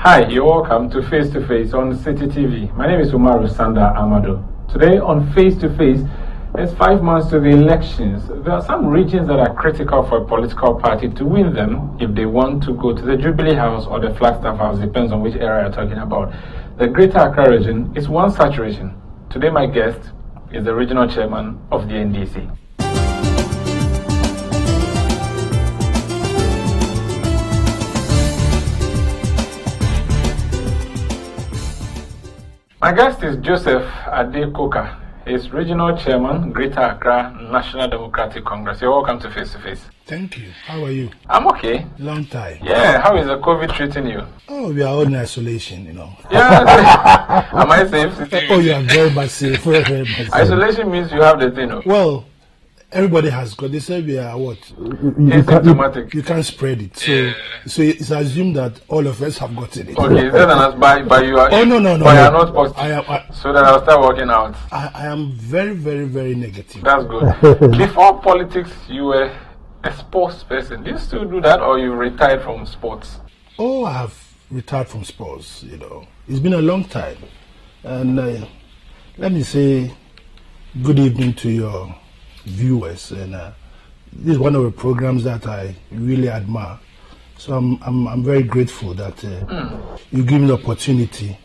Hi, you're welcome to Face to Face on City TV. My name is Umaru Sanda Amado. Today on Face to Face, it's 5 months to the elections. There are some regions that are critical for a political party to win them if they want to go to the Jubilee House or the Flagstaff House, depends on which area you're talking about. The Greater Accra region is one such region. Today my guest is the regional chairman of the NDC. My guest is Joseph Adekoka. He's regional chairman, Greater Accra National Democratic Congress. You're welcome to Face to Face. Thank you. How are you? I'm okay. Long time. Yeah, how is the COVID treating you? Oh, we are all in isolation, you know. Yeah. Am I safe? Oh, you are very much safe. Very, very much safe. Isolation means you have the thing. No? Well, everybody has got. They say we are what? Asymptomatic. You can't spread it. So it's assumed that all of us have gotten it. Okay, is that an by you are? Oh no. But you are not positive. I am. So that I'll start working out. I am very, very, very negative. That's good. Before politics, you were a sports person. Do you still do that, or you retired from sports? Oh, I have retired from sports. You know, it's been a long time, and let me say, good evening to your viewers, and this is one of the programs that I really admire. So I'm very grateful that you give me the opportunity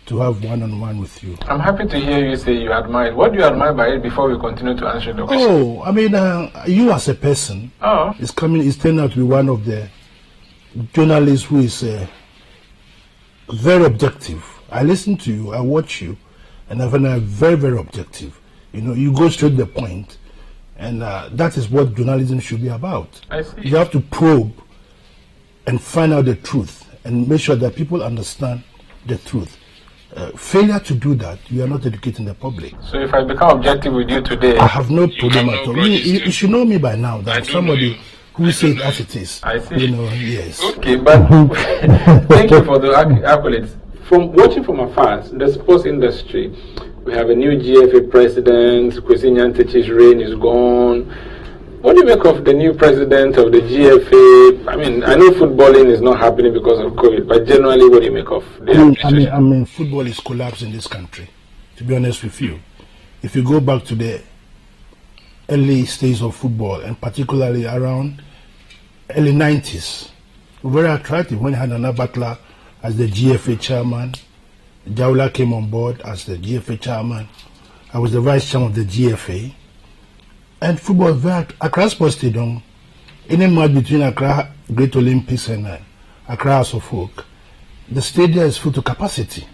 to have one-on-one with you. I'm happy to hear you say you admire it. What do you admire by it before we continue to answer the question? Oh, I mean, you as a person, it's turned out to be one of the journalists who is very objective. I listen to you, I watch you, and I find you very, very objective. You know, you go straight to the point. And that is what journalism should be about. I see. You have to probe and find out the truth and make sure that people understand the truth. Failure to do that, you are not educating the public. So if I become objective with you today, I have no problem at all. You should know me by now. That somebody who says it as it is. I see. You know, yes. Okay, but thank you for the accolades. From watching from afar, the sports industry, we have a new GFA president. Kwesi Nyantechi's reign is gone. What do you make of the new president of the GFA? I mean, I know footballing is not happening because of COVID, but generally, what do you make of the I mean, football is collapsing in this country, to be honest with you. If you go back to the early stage of football, and particularly around early 90s, very attractive when you had Nana Butler as the GFA chairman. Jaula came on board as the GFA chairman. I was the vice chairman of the GFA. And football, Accra Sports Stadium, in a match between Accra Great Olympics and Accra House of Folk, the stadium is full to capacity.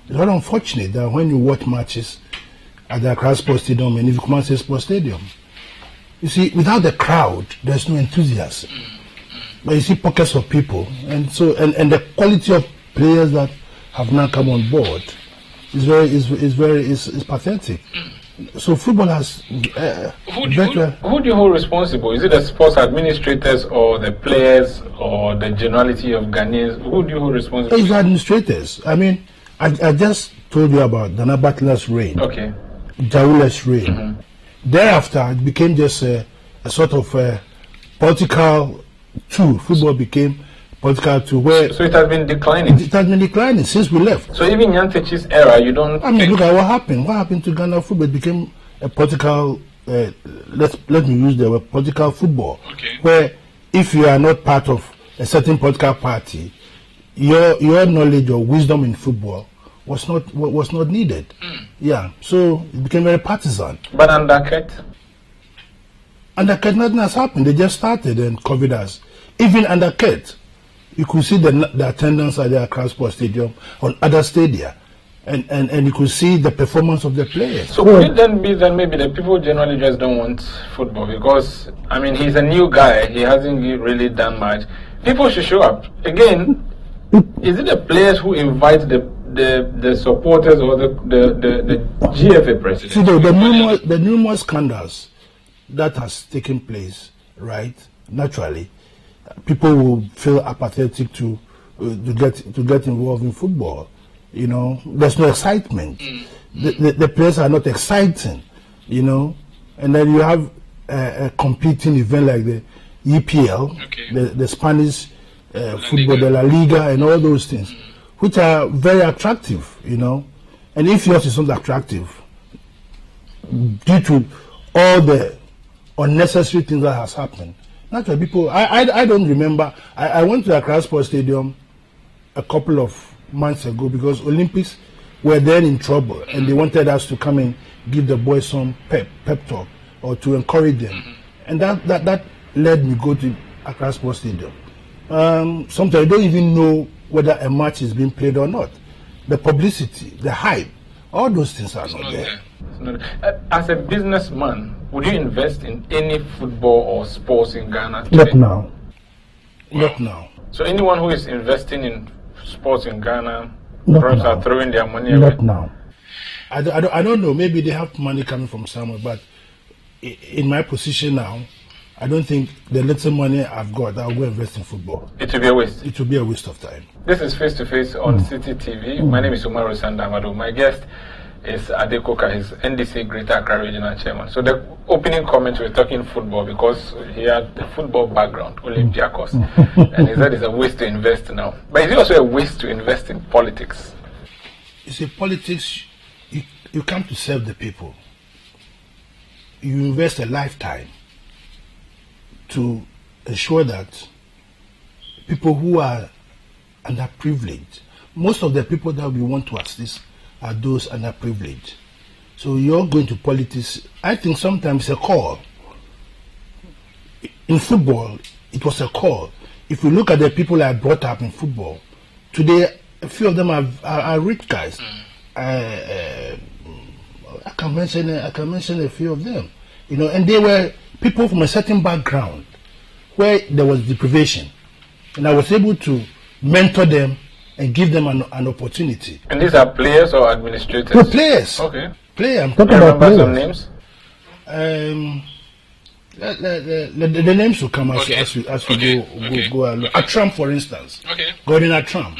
It's very unfortunate that when you watch matches at the Accra Sports Stadium and if you come and say Sports Stadium, you see, without the crowd, there's no enthusiasm. But you see pockets of people, and so and the quality of players that have now come on board is pathetic. So football has who do you hold responsible? Is it the sports administrators or the players or the generality of Ghanaians? Who do you hold responsible? It's the administrators. I mean, I just told you about Nana Butler's reign. Okay. Jaula's reign. Thereafter, it became just a sort of political tool. Football became political to where. So it has been declining. It has been declining since we left. So even Nyantechi's era, you don't. I mean, look at what happened. What happened to Ghana football? It became a political. Let me use the word political football. Okay. Where if you are not part of a certain political party, your knowledge or wisdom in football was not needed. Yeah. So it became very partisan. But under Ket, nothing has happened. They just started and COVID has. Even under Ket, you could see the attendance at the Accra Sports Stadium on other stadia, and you could see the performance of the players. So could it then be that maybe the people generally just don't want football because, I mean, he's a new guy, he hasn't really done much. People should show up. Again, is it the players who invite the supporters or the GFA president? See, the numerous scandals that has taken place, right, naturally, people will feel apathetic to get involved in football. You know, there's no excitement. The players are not exciting. You know, and then you have a competing event like the EPL, the Spanish football, the La Liga, and all those things. which are very attractive, you know. And if yours is not attractive, due to all the unnecessary things that has happened, naturally people, I don't remember, I went to the Accra Sports Stadium a couple of months ago because Olympics were then in trouble and they wanted us to come and give the boys some pep talk or to encourage them. And that led me go to Accra Sports Stadium. Sometimes I don't even know whether a match is being played or not. The publicity, the hype, all those things are not there. As a businessman, would you invest in any football or sports in Ghana today? Not now. Not now. So anyone who is investing in sports in Ghana, Not perhaps now. are throwing their money away? Not now. I don't know. Maybe they have money coming from somewhere, but in my position now, I don't think the little money I've got, I'll go invest in football. It will be a waste. It will be a waste of time. This is Face to Face on City TV. My name is Umaru Sandamado. My guest is Adekoka, his NDC Greater Accra Regional Chairman. So the opening comments were talking football because he had a football background, Olympiacos, and he said it's a waste to invest now. But is it also a waste to invest in politics? You see, politics, you come to serve the people. You invest a lifetime to ensure that people who are underprivileged, most of the people that we want to assist are those underprivileged. So you're going to politics, I think sometimes a call. In football, it was a call. If you look at the people I brought up in football, today a few of them are rich guys. I can mention a few of them, you know, and they were people from a certain background where there was deprivation, and I was able to mentor them and give them an opportunity. And these are players or administrators? No, players. Okay. Players. I'm talking about players. Some names? The names will come as we go along. Atram, for instance. Okay. Gordon Atram.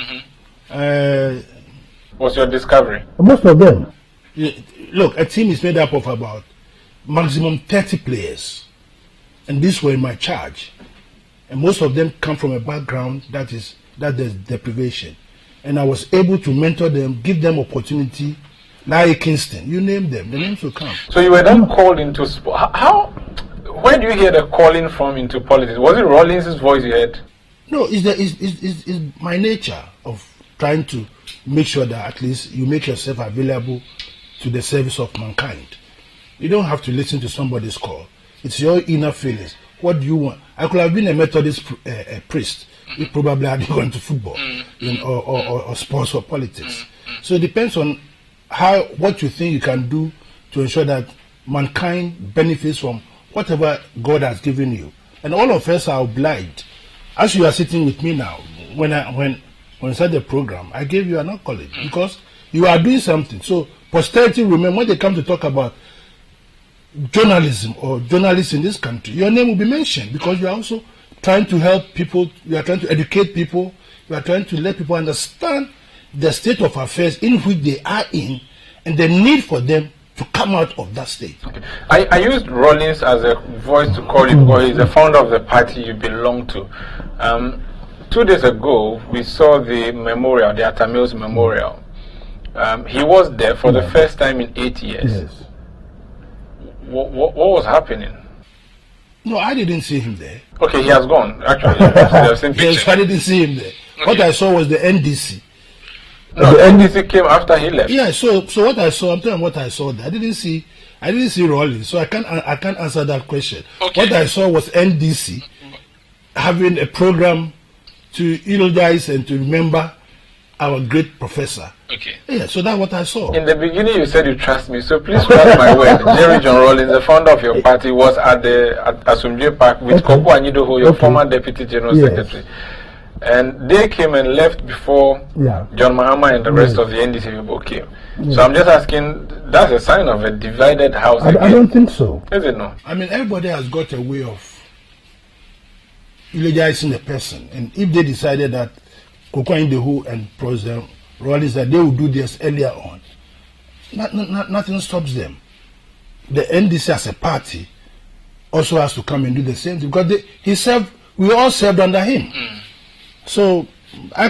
What's your discovery? Most of them. Look, a team is made up of about maximum 30 players, and these were in my charge. And most of them come from a background that there's deprivation. And I was able to mentor them, give them opportunity. Larry Kingston, you name them, the names will come. So you were then called into sport. Where do you hear the calling from into politics? Was it Rawlings' voice you heard? No, it's my nature of trying to make sure that at least you make yourself available to the service of mankind. You don't have to listen to somebody's call. It's your inner feelings. What do you want? I could have been a Methodist priest if probably I had gone to football or sports or politics. So it depends on what you think you can do to ensure that mankind benefits from whatever God has given you. And all of us are obliged. As you are sitting with me now, when I started the program, I gave you an accolade because you are doing something. So posterity, remember, when they come to talk about journalism or journalists in this country, your name will be mentioned because you are also trying to help people, you are trying to educate people, you are trying to let people understand the state of affairs in which they are in and the need for them to come out of that state. Okay. I used Rawlings as a voice to call you because he's the founder of the party you belong to. 2 days ago, we saw the memorial, the Atamils memorial. He was there for the first time in 8 years. Yes. What was happening? No, I didn't see him there. Okay, he has gone, actually. Yes, I didn't see him there. Okay. What I saw was the NDC. No, the NDC came after he left. Yeah, so what I saw, I'm telling you what I saw there. I didn't see Rawlings, so I can't answer that question. Okay. What I saw was NDC having a program to eulogize and to remember our great professor. Okay. Yeah, so that's what I saw. In the beginning, you said you trust me, so please trust my word. Jerry John Rawlings, the founder of your party, was at Asumdwe Park with Koko Anyidoho, your former deputy general secretary. And they came and left before John Mahama and the rest of the NDC people came. So I'm just asking, that's a sign of a divided house. I don't think so. Is it no? I mean, everybody has got a way of eulogizing a person. And if they decided that Koko Anyidoho and President Rawlings, that they would do this earlier on, nothing stops them. The NDC as a party also has to come and do the same thing because we all served under him. So I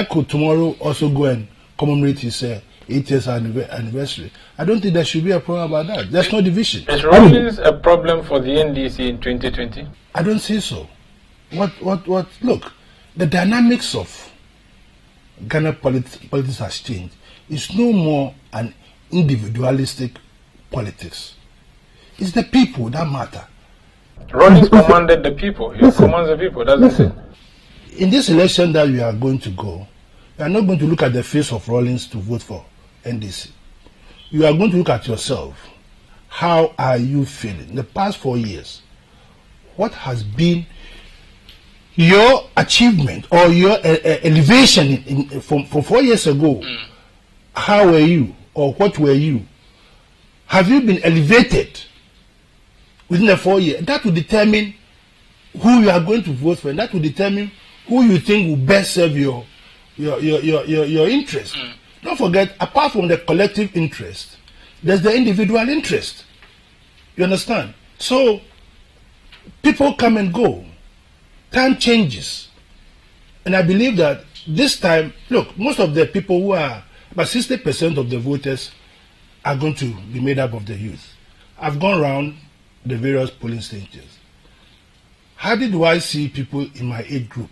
could tomorrow also go and commemorate his 8 years anniversary. I don't think there should be a problem about that. There's no division. Is Rollins a problem for the NDC in 2020? I don't see so. Look, the dynamics of Ghana politics has changed. It's no more an individualistic politics. It's the people that matter. Rollins commanded the people. He commands the people, doesn't he? In this election that we are going to go, you are not going to look at the face of Rollins to vote for NDC. You are going to look at yourself. How are you feeling? The past 4 years, what has been your achievement or your elevation from 4 years ago? How were you or what were you? Have you been elevated within the 4 years? That will determine who you are going to vote for, and that will determine who you think will best serve your interest. Don't forget, apart from the collective interest, there's the individual interest. You understand? So people come and go. Time changes. And I believe that this time, look, most of the people who are, about 60% of the voters are going to be made up of the youth. I've gone around the various polling stations. Hardly do I see people in my age group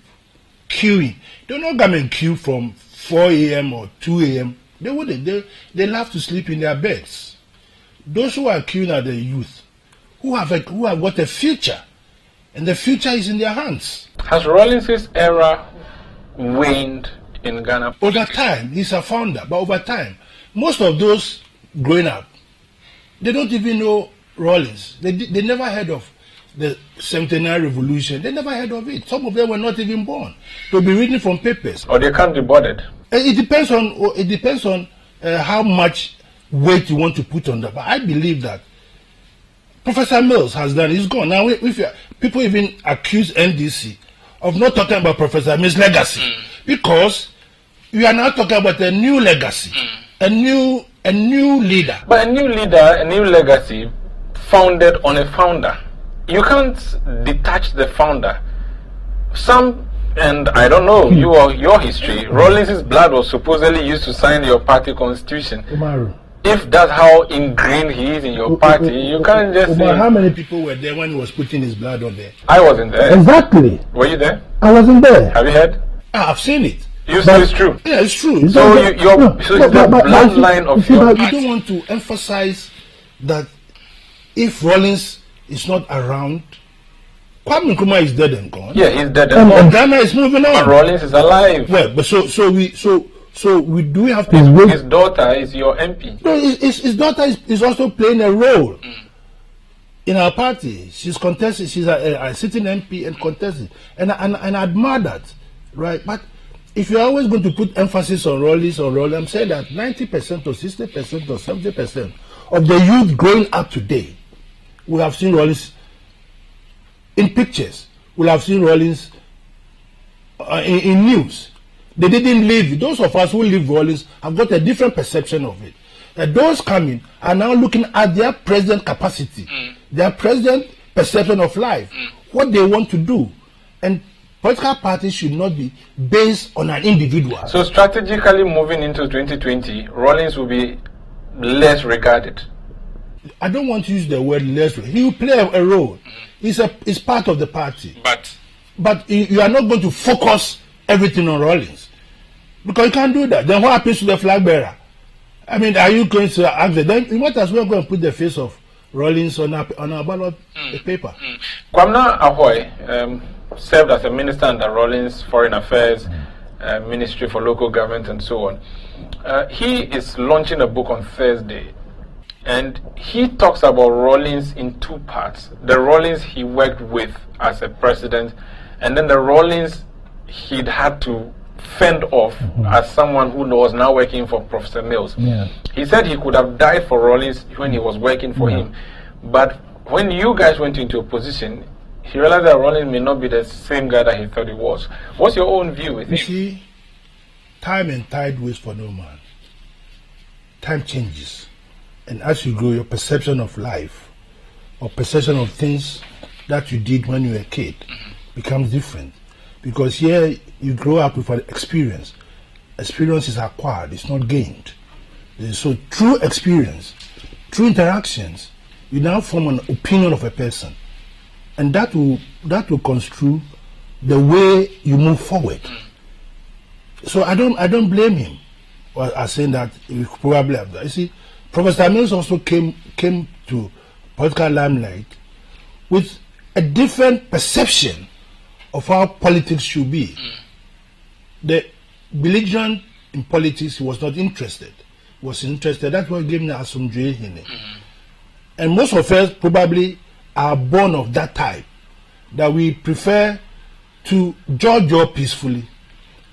queuing. They don't come and queue from 4 a.m. or 2 a.m. They wouldn't. They love to sleep in their beds. Those who are queuing are the youth, who have got a future, and the future is in their hands. Has Rollins' era waned in Ghana? Over time, he's a founder, but over time, most of those growing up, they don't even know Rollins. They never heard of the Centenary Revolution. They never heard of it. Some of them were not even born. They'll be reading from papers. Or they can't be bothered. It depends on how much weight you want to put on that. But I believe that Professor Mills has done. He's gone now. If people even accuse NDC of not talking about Professor Mills' legacy, because we are now talking about a new legacy, a new leader. But a new leader, a new legacy, founded on a founder. You can't detach the founder. And I don't know your history. Rollins' blood was supposedly used to sign your party constitution. Umaru. If that's how ingrained he is in your party, you can't just say. How many people were there when he was putting his blood on there? I wasn't there. Exactly. Were you there? I wasn't there. Have you heard? I've seen it. You say it's true. Yeah, it's true. So it's the bloodline of your but party. you don't want to emphasize that if Rollins is not around, Kwame Nkrumah is dead and gone. Yeah, he's dead and gone. Ghana is moving on. But Rollins is alive. Well, but so we do have to. His daughter is your MP. No, his daughter is also playing a role in our party. She's contesting. She's a sitting MP and contesting, and I admire that, right? But if you're always going to put emphasis on Rollins, I'm saying that 90% or 60% or 70% of the youth growing up today will have seen Rollins in pictures. Will have seen Rollins in news. They didn't live. Those of us who live Rollins have got a different perception of it. Those coming are now looking at their present capacity, their present perception of life, what they want to do. And political parties should not be based on an individual. So strategically moving into 2020, Rollins will be less regarded. I don't want to use the word less. He will play a role. He's part of the party. But you are not going to focus everything on Rollins, because you can't do that. Then what happens to the flag bearer? I mean, are you going to ask them? Then you might as well go and put the face of Rollins on our ballot paper. Kwamna Ahoy served as a minister under Rollins' Foreign Affairs, Ministry for Local Government, and so on. He is launching a book on Thursday, and he talks about Rollins in two parts: the Rollins he worked with as a president, and then the Rollins he'd had to fend off as someone who was now working for Professor Mills. He said he could have died for Rollins when he was working for him, but when you guys went into opposition, he realized that Rollins may not be the same guy that he thought he was. What's your own view with him? You see, time and tide waits for no man. Time changes, and as you grow, your perception of life or perception of things that you did when you were a kid becomes different. because here you grow up with an experience. Experience is acquired, it's not gained. So through experience, through interactions, you now form an opinion of a person, and that will construe the way you move forward. So I don't blame him for saying that he probably have that. You see, Professor Mills also came to political limelight with a different perception of how politics should be. The belligerent in politics, he was not interested. He was interested. That's what gave me Asumdwe Hine. And most of us probably are born of that type, that we prefer to judge war peacefully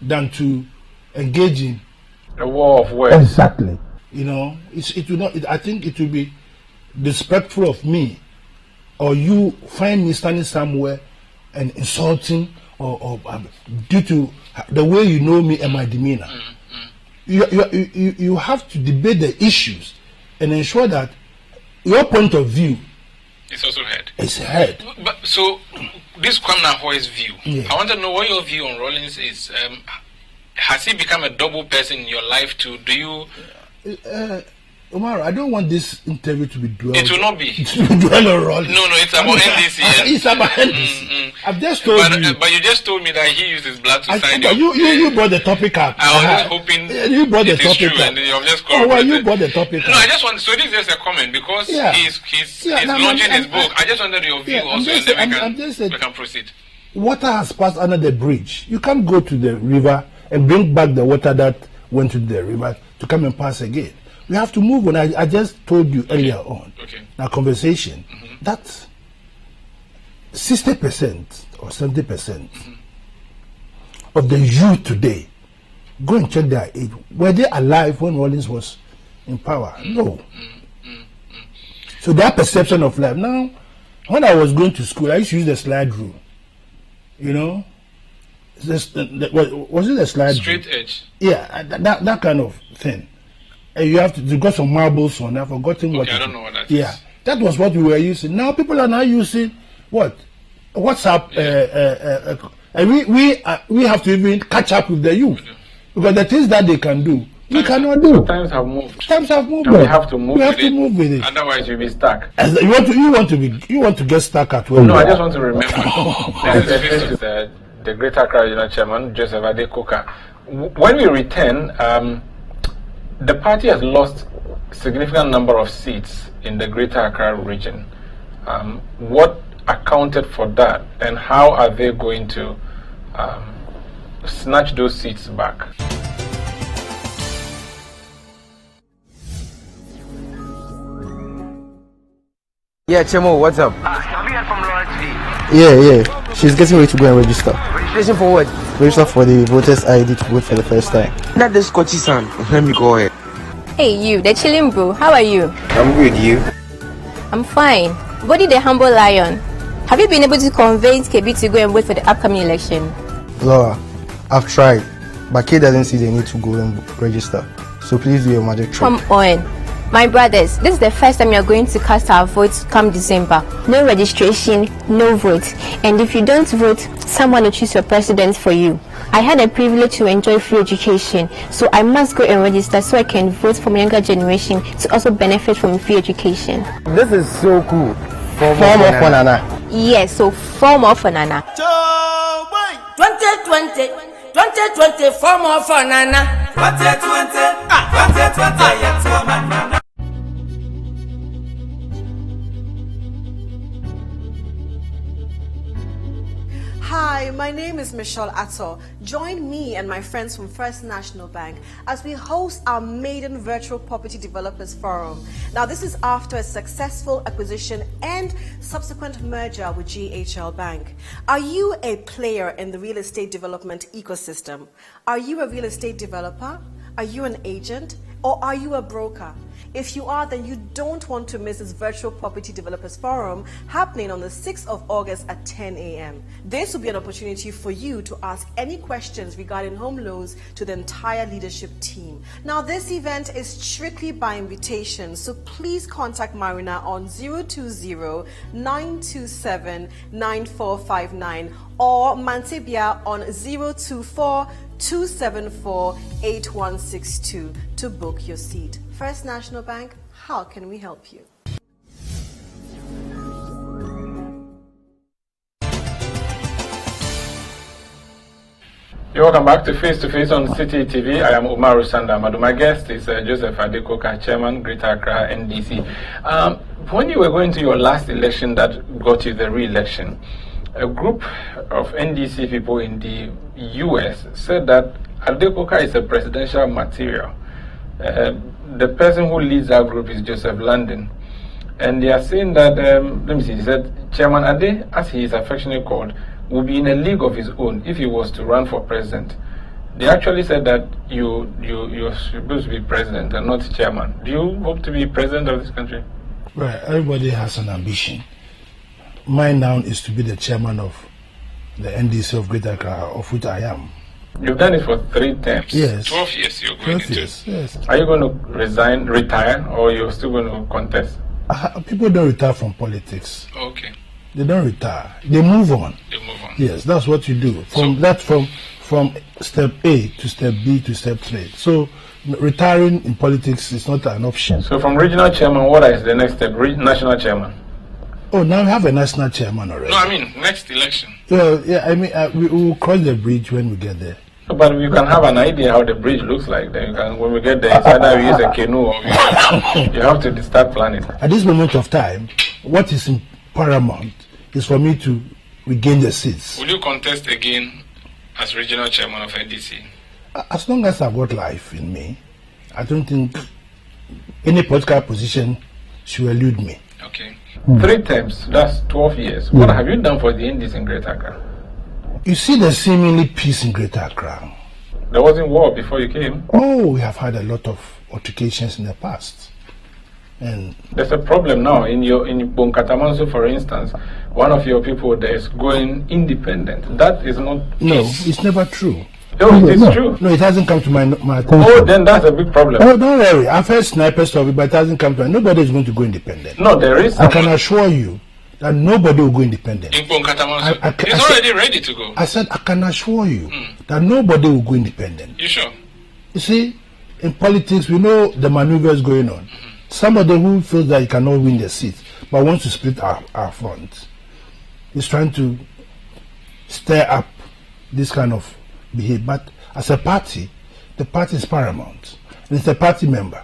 than to engage in a war of words. Exactly. You know, it will not. I think it will be disrespectful of me, or you find me standing somewhere and insulting, or due to the way you know me and my demeanor. You have to debate the issues and ensure that your point of view is also heard. It's heard. But so this Kwamna Hoy's view. Yeah. I want to know what your view on Rawlings is. Has he become a double person in your life too? Do you? Omar, I don't want this interview to be dwelled. It will not be. Dwell on Rawlings. No, it's about NDC. It's about NDC. I've just told you. But you just told me that he used his blood to sign you brought the topic up. I was just hoping you brought the topic up. And you've just you brought the topic up. No, I just want. So this is just a comment because he's launching his book. I just wanted your view also, and then we can proceed. Water has passed under the bridge. You can't go to the river and bring back the water that went to the river to come and pass again. We have to move on. I just told you earlier on in our conversation that 60% or 70% of the youth today, go and check their age. Were they alive when Rawlings was in power? No. So their perception of life. Now, when I was going to school, I used to use the slide rule. You know? Was it the slide Straight rule? edge. Yeah, that kind of thing. You got some marbles on. I've forgotten what. I don't know what that is. Yeah, that was what we were using. Now people are now using what? WhatsApp. And we have to even catch up with the youth because the things that they can do, we cannot do. Times have moved. Times have moved. And we have to move. We have to move with it. Otherwise, you'll be stuck. You want to get stuck at where? No, I just want to remember. This is the Greater Accra Regional Chairman Joseph Adekoka. When we return, the party has lost a significant number of seats in the Greater Accra region. What accounted for that, and how are they going to snatch those seats back? Yeah, Chemo, what's up? Yeah. She's getting ready to go and register. Registration for what? Register for the voters ID to vote for the first time. Not the Scotchy son. Let me go ahead. Hey you, the chilling bro, how are you? I'm good, you? I'm fine. Body the humble lion. Have you been able to convince KB to go and vote for the upcoming election? Laura, I've tried, but Kay doesn't see the need to go and register. So please do your magic trick. Come on. My brothers, this is the first time you're going to cast our votes come December. No registration, no vote. And if you don't vote, someone will choose your president for you. I had a privilege to enjoy free education, so I must go and register so I can vote for my younger generation to also benefit from free education. This is so cool. Form of banana. Yes, so form of banana. 2020, 2020, form of banana. 2020, 2020, yes, banana. Hi, my name is Michelle Atto. Join me and my friends from First National Bank as we host our maiden virtual property developers forum. Now, this is after a successful acquisition and subsequent merger with GHL Bank. Are you a player in the real estate development ecosystem? Are you a real estate developer? Are you an agent? Or are you a broker? If you are, then you don't want to miss this Virtual Property Developers Forum happening on the 6th of August at 10 a.m. This will be an opportunity for you to ask any questions regarding home loans to the entire leadership team. Now, this event is strictly by invitation, so please contact Marina on 020-927-9459 or Mantebia on 024-274-8162 to book your seat. First National Bank, how can we help you? You're welcome back to Face on City TV. I am Umaru Sandamadu. My guest is Joseph Adekoka, Chairman, Greater Accra, NDC. When you were going to your last election that got you the re-election, a group of NDC people in the US said that Adekoka is a presidential material. The person who leads that group is Joseph London. And they are saying that, let me see, he said, Chairman Ade, as he is affectionately called, will be in a league of his own if he was to run for president. They actually said that you're supposed to be president and not chairman. Do you hope to be president of this country? Right, everybody has an ambition. Mine now is to be the chairman of the NDC of Greater Accra, of which I am. You've done it for 3 terms. Yes. 12 years you're going into. Yes. Are you going to retire, or you're still going to contest? People don't retire from politics. Okay. They don't retire. They move on. They move on. Yes, that's what you do. From step A to step B to step 3. So retiring in politics is not an option. So from regional chairman, what is the next step? National chairman? Oh, now we have a national chairman already. No, I mean next election. Well, yeah, I mean we will cross the bridge when we get there. But you can have an idea how the bridge looks like. Then when we get there, it's either we use a canoe or you have to start planning. At this moment of time, what is paramount is for me to regain the seats. Will you contest again as regional chairman of NDC? As long as I've got life in me, I don't think any political position should elude me. Okay. 3 terms, that's 12 years. What have you done for the NDC in Greater Accra? You see the seemingly peace in Greater Accra. There wasn't war before you came. Oh, we have had a lot of altercations in the past. And there's a problem now in Bonkatamanso, for instance. One of your people there is going independent. That is not peace. No, it's never true. No, it is true. No, it hasn't come to my attention. Oh, then that's a big problem. Oh, don't worry. I've heard snipers of it, but it hasn't come to me. Nobody is going to go independent. No, there is. I can assure you that nobody will go independent. In Bonkatamanso, it's already ready to go. I said I can assure you that nobody will go independent. You sure? You see, in politics, we know the maneuvers going on. Somebody who feels that he cannot win the seat but wants to split our front is trying to stir up this kind of behavior. But as a party, the party is paramount. And it's a party member.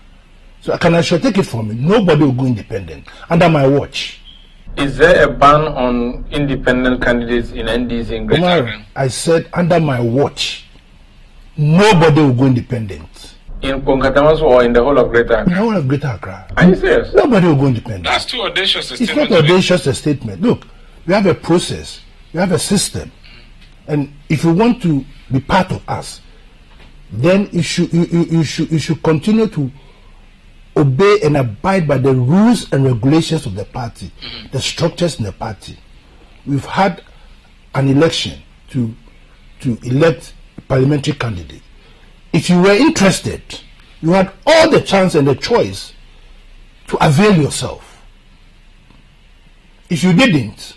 So I can assure, take it from me, nobody will go independent under my watch. Is there a ban on independent candidates in NDC in Greater Accra? I said under my watch, nobody will go independent. In Bonkatamanso or in the whole of Greater Accra? In the whole of Greater Accra. Are you serious? Nobody will go independent. That's too audacious a statement. It's not audacious a statement. Look, we have a process, we have a system, and if you want to be part of us, then you should continue to obey and abide by the rules and regulations of the party, the structures in the party. We've had an election to elect a parliamentary candidate. If you were interested, you had all the chance and the choice to avail yourself. If you didn't,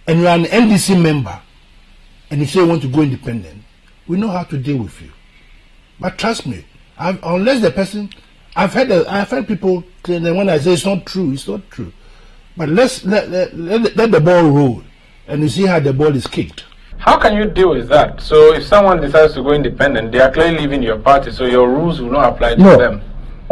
and you are an NDC member, and you say you want to go independent, we know how to deal with you. But trust me, unless the person, I've heard people claim that when I say it's not true, it's not true. But let the ball roll, and you see how the ball is kicked. How can you deal with that? So if someone decides to go independent, they are clearly leaving your party, so your rules will not apply to them.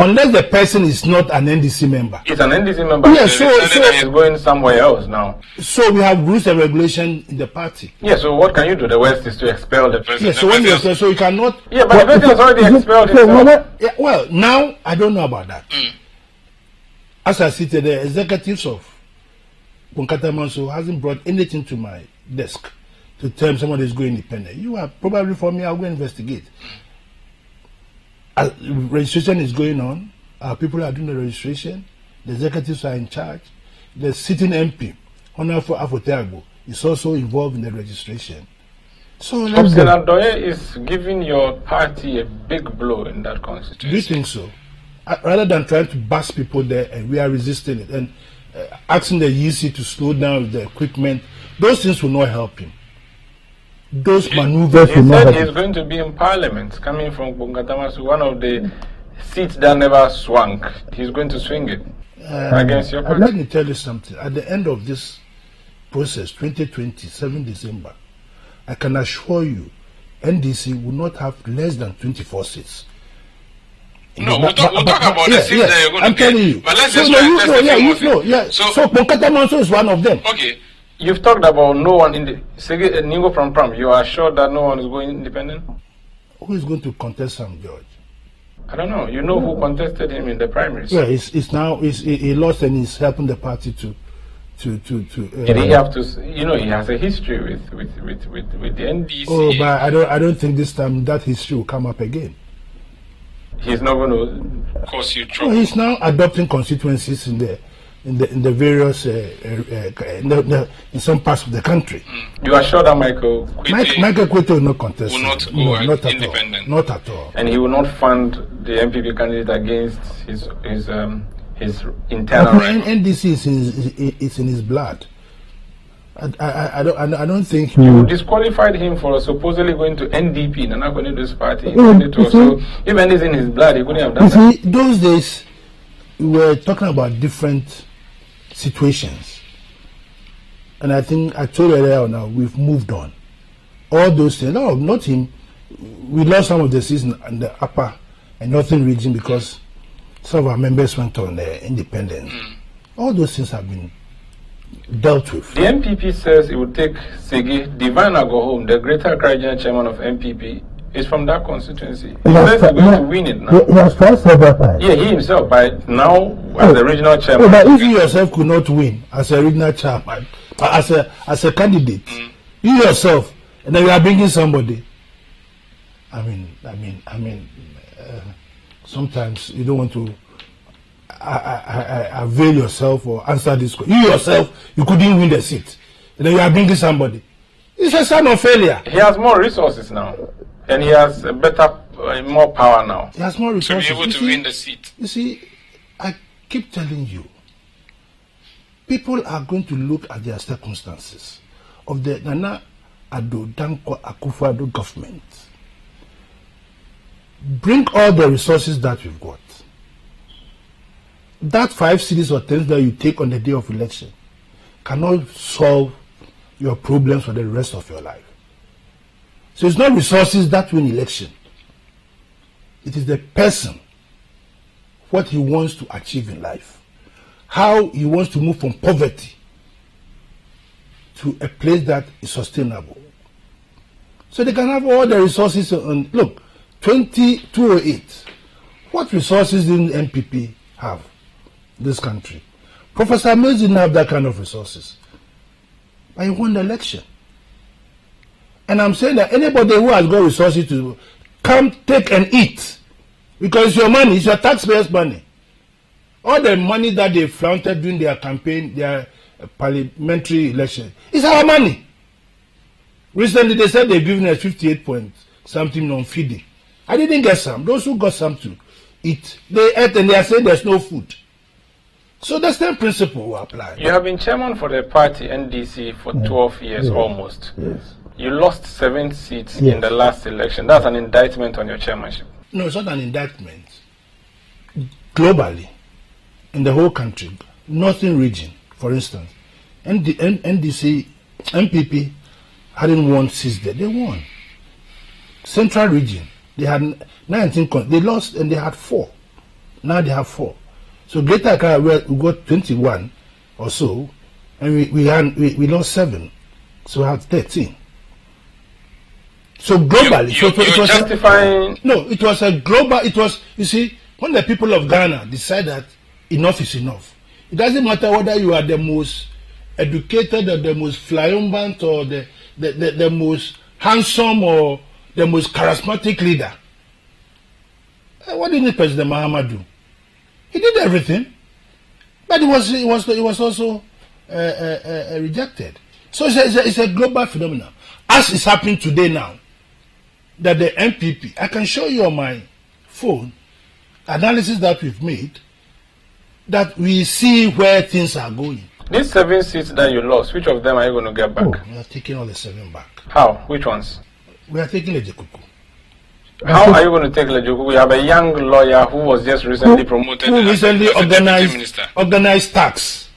Unless the person is not an NDC member. It's an NDC member. Yeah, so he's going somewhere else now. So we have rules and regulations in the party. Yeah, so what can you do? The West is to expel the person. Yeah, so when you cannot. Yeah, but the person has already expelled himself. Yeah, well, now I don't know about that. As I sit there, the executives of Bonkatamanso hasn't brought anything to my desk to tell somebody is going independent. You are probably for me, I'll go investigate. Registration is going on. Our people are doing the registration. The executives are in charge. The sitting MP, Honorable Afoteagbo, is also involved in the registration. So Senator Doye is giving your party a big blow in that constituency. Do you think so? Rather than trying to bust people there, and we are resisting it, and asking the EC to slow down the equipment, those things will not help him. Those maneuvers will not help him. He said he's going to be in Parliament, coming from Bungatamasu, one of the seats that never swung. He's going to swing it against your party. Let me tell you something. At the end of this process, 2020, 7 December, I can assure you, NDC will not have less than 24 seats. No, we'll talk about the seats that you're going I'm to get. telling you. But let's just So Bonkatamanso is one of them. Okay. You've talked about no one in the Ningo from Pram. You are sure that no one is going independent? Who is going to contest him, George? I don't know. You know who contested him in the primaries? Yeah, he lost and he's helping the party to. Did he have to? You know, he has a history with the NDC. Oh, but I don't think this time that history will come up again. He's not going to cause you trouble. He's now adopting constituencies in the various in some parts of the country. You are sure that Michael Kwete will not contest? Will not go not independent. Not at all. And he will not fund the MPP candidate against his internal. NDC is in his blood. I don't think you disqualified him for supposedly going to NDP, Nana Konito's party. So if anything in his blood, he couldn't have done that. See, those days we were talking about different situations, and I think I told you earlier now we've moved on. All those things. No, not him. We lost some of the seats in the upper and northern region because some of our members went on independence. All those things have been dealt with. The MPP says it would take Segi Divine go home, the Greater Accra Regional Chairman of MPP, is from that constituency. He says he's going to win it now. He has tried several times. Yeah, he himself, but now as the regional chairman. But if you yourself could not win as a regional chairman, as a candidate, you yourself, and then you are bringing somebody. I mean, sometimes you don't want to avail yourself or answer this question. You yourself, you couldn't win the seat, and then you are bringing somebody. It's a sign of failure. He has more resources now, and he has a better, more power now. He has more resources to be able to win the seat. You see, I keep telling you, people are going to look at their circumstances of the Nana Addo Dankwa Akufo-Addo government. Bring all the resources that we've got. That 5 cities or 10 that you take on the day of election cannot solve your problems for the rest of your life. So it's not resources that win election. It is the person, what he wants to achieve in life, how he wants to move from poverty to a place that is sustainable. So they can have all the resources on. Look, 2008, what resources didn't MPP have in this country? Professor Mills didn't have that kind of resources. But he won the election. And I'm saying that anybody who has got resources to come take and eat, because it's your money, it's your taxpayers' money. All the money that they flaunted during their campaign, their parliamentary election, it's our money. Recently they said they've given us 58 point something on feeding. I didn't get some. Those who got some to eat, they ate and they are saying there's no food. So the same principle will apply. You have been chairman for the party NDC for 12 years almost. Yes. You lost 7 seats in the last election. That's an indictment on your chairmanship. No, it's not an indictment. Globally, in the whole country, northern region, for instance, NDC, MPP hadn't won seats there. They won. Central region, they had 19, they lost and they had 4. Now they have 4. So Greater Accra, we got 21 or so, and we lost 7. So we had 13. So globally, it was justifying. It was a global. It was, you see, when the people of Ghana decide that enough is enough, it doesn't matter whether you are the most educated or the most flamboyant or the most handsome or the most charismatic leader. What did President Mahama do? He did everything, but it was also rejected. So it's a global phenomenon, as is happening today now. That the MPP, I can show you on my phone analysis that we've made, that we see where things are going. These 7 seats that you lost, which of them are you going to get back? We are taking all the 7 back. How? Which ones? We are taking Lejekuku. How are you going to take Lejekuku? We have a young lawyer who was just recently promoted. Who recently organized tax